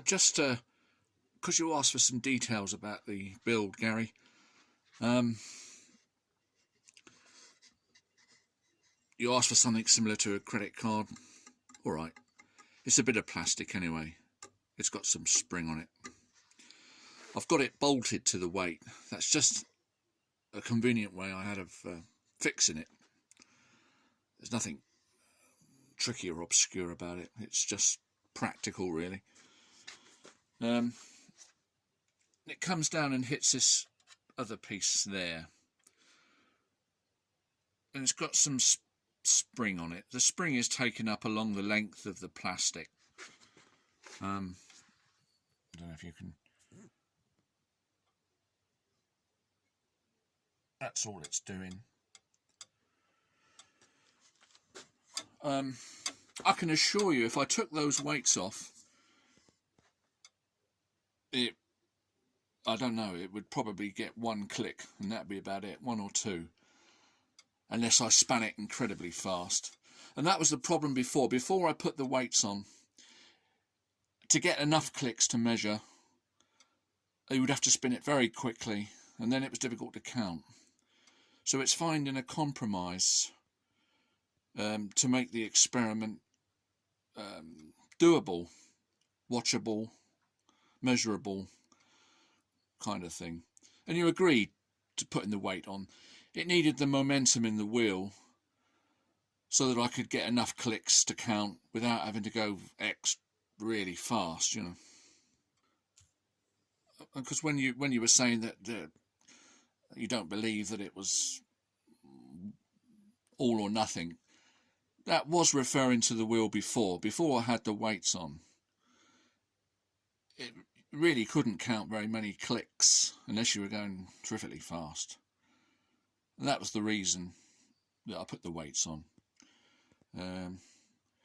Just because you asked for some details about the build, Gary. You asked for something similar to a credit card. Alright, it's a bit of plastic anyway. It's got some spring on it. I've got it bolted to the weight. That's just a convenient way I had of fixing it. There's nothing tricky or obscure about it. It's just practical, really. It comes down and hits this other piece there, and it's got some spring on it. The spring is taken up along the length of the plastic. I don't know if you can. That's all it's doing. I can assure you, if I took those weights off, I don't know, it would probably get one click, and that'd be about it, one or two, unless I span it incredibly fast. And that was the problem before. Before I put the weights on, to get enough clicks to measure, you would have to spin it very quickly, and then it was difficult to count. So it's finding a compromise to make the experiment doable, watchable, measurable kind of thing. And you agreed to putting the weight on. It needed the momentum in the wheel so that I could get enough clicks to count without having to go really fast, you know. Because when you were saying that you don't believe that it was all or nothing, that was referring to the wheel before I had the weights on. It really couldn't count very many clicks unless you were going terrifically fast. And that was the reason that I put the weights on.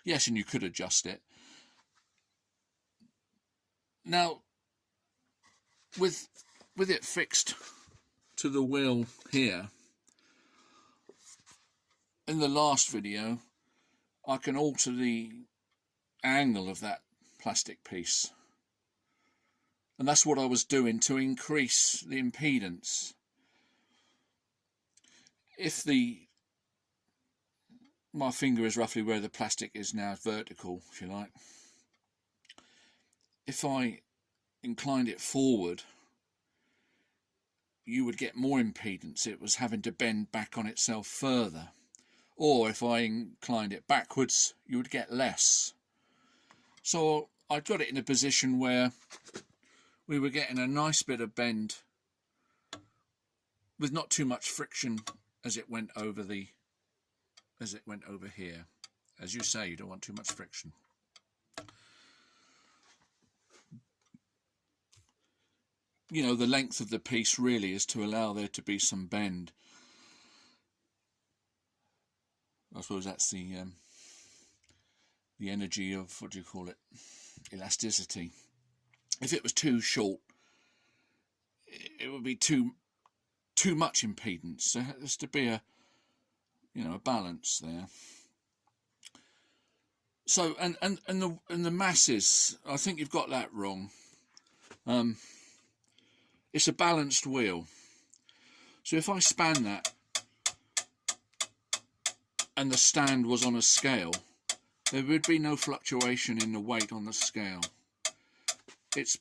Yes, and you could adjust it. Now, with it fixed to the wheel here, in the last video, I can alter the angle of that plastic piece. And that's what I was doing to increase the impedance. If my finger is roughly where the plastic is now, vertical, if you like. If I inclined it forward, you would get more impedance. It was having to bend back on itself further. Or if I inclined it backwards, you would get less. So I got it in a position where we were getting a nice bit of bend with not too much friction as it went over here. As you say, you don't want too much friction. You know, the length of the piece really is to allow there to be some bend. I suppose that's the energy of, what do you call it, elasticity. If it was too short, it would be too much impedance. So there has to be a balance there. So and the masses, I think you've got that wrong. It's a balanced wheel. So if I span that and the stand was on a scale, there would be no fluctuation in the weight on the scale. It's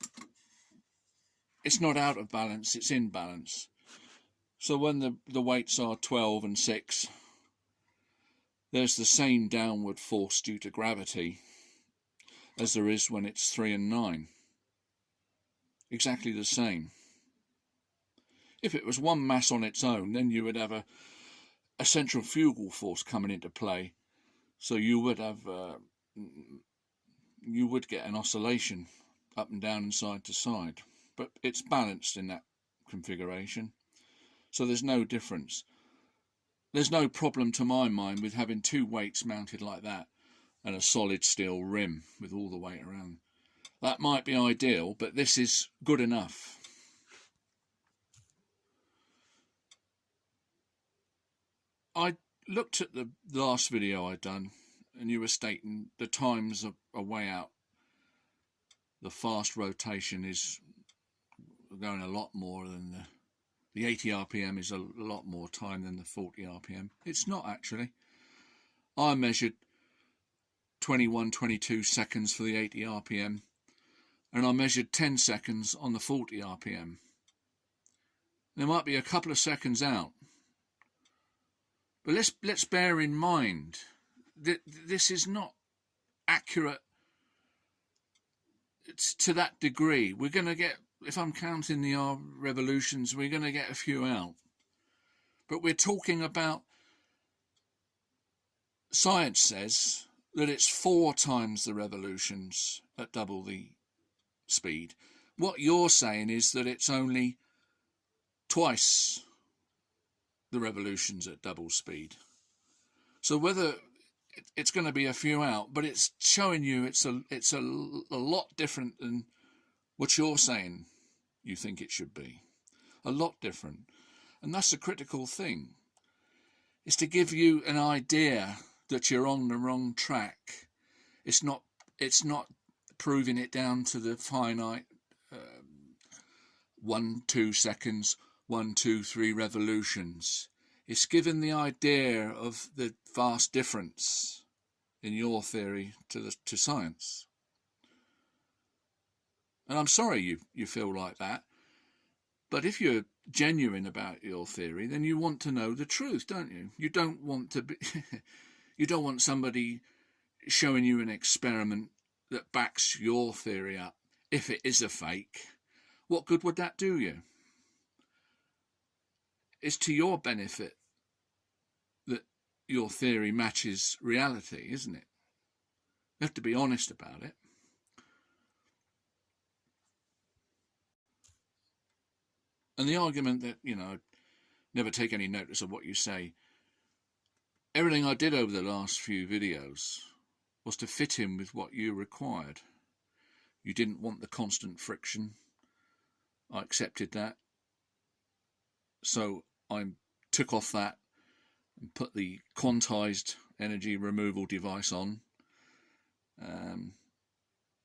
not out of balance, it's in balance. So when the weights are 12 and 6, there's the same downward force due to gravity as there is when it's 3 and 9. Exactly the same. If it was one mass on its own, then you would have a centrifugal force coming into play. So you would have you would get an oscillation up and down and side to side. But it's balanced in that configuration. So there's no difference. There's no problem to my mind with having two weights mounted like that and a solid steel rim with all the weight around. That might be ideal, but this is good enough. I looked at the last video I'd done, and you were stating the times are way out the fast rotation is going a lot more than the 80 RPM is a lot more time than the 40 RPM. It's not actually. I measured 22 seconds for the 80 RPM, and I measured 10 seconds on the 40 RPM. There might be a couple of seconds out, but let's bear in mind that this is not accurate to that degree. We're going to get, if I'm counting the R revolutions, we're going to get a few out. But we're talking about, science says that it's 4 times the revolutions at double the speed. What you're saying is that it's only twice the revolutions at double speed. So whether it's going to be a few out, but it's showing you it's a lot different than what you're saying you think it should be. A lot different. And that's the critical thing, is to give you an idea that you're on the wrong track. It's not proving it down to the finite 1, 2 seconds, 1, 2, 3 revolutions. It's given the idea of the vast difference in your theory to science. And I'm sorry you feel like that, but if you're genuine about your theory, then you want to know the truth, don't you? You don't want to be you don't want somebody showing you an experiment that backs your theory up. If it is a fake, what good would that do you? It's to your benefit that your theory matches reality, isn't it? You have to be honest about it. And the argument that, never take any notice of what you say, everything I did over the last few videos was to fit in with what you required. You didn't want the constant friction. I accepted that. So I took off that and put the quantized energy removal device on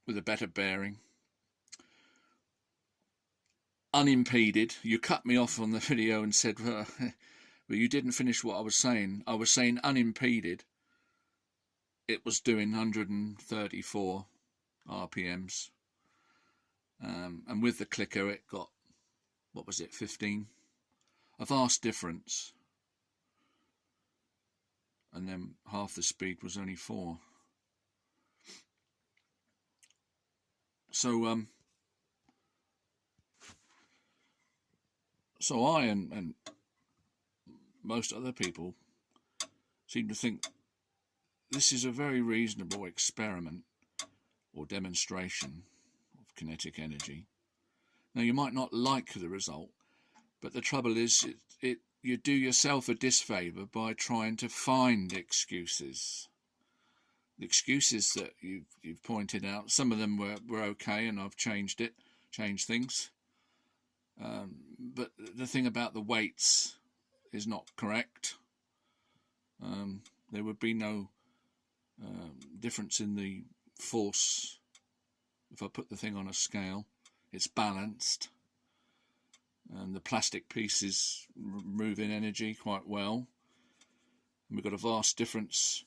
with a better bearing. Unimpeded. You cut me off on the video and said, well, you didn't finish what I was saying. I was saying unimpeded. It was doing 134 RPMs. And with the clicker it got, 15? A vast difference. And then half the speed was only 4. So I and most other people seem to think this is a very reasonable experiment or demonstration of kinetic energy. Now, you might not like the result, but the trouble is you do yourself a disfavour by trying to find excuses. The excuses that you've pointed out, some of them were okay, and I've changed things. But the thing about the weights is not correct. There would be no difference in the force if I put the thing on a scale. It's balanced, and the plastic pieces move in energy quite well. And we've got a vast difference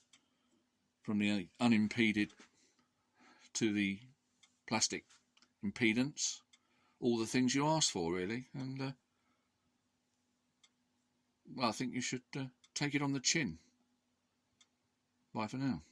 from the unimpeded to the plastic impedance. All the things you asked for, really. And well, I think you should take it on the chin. Bye for now.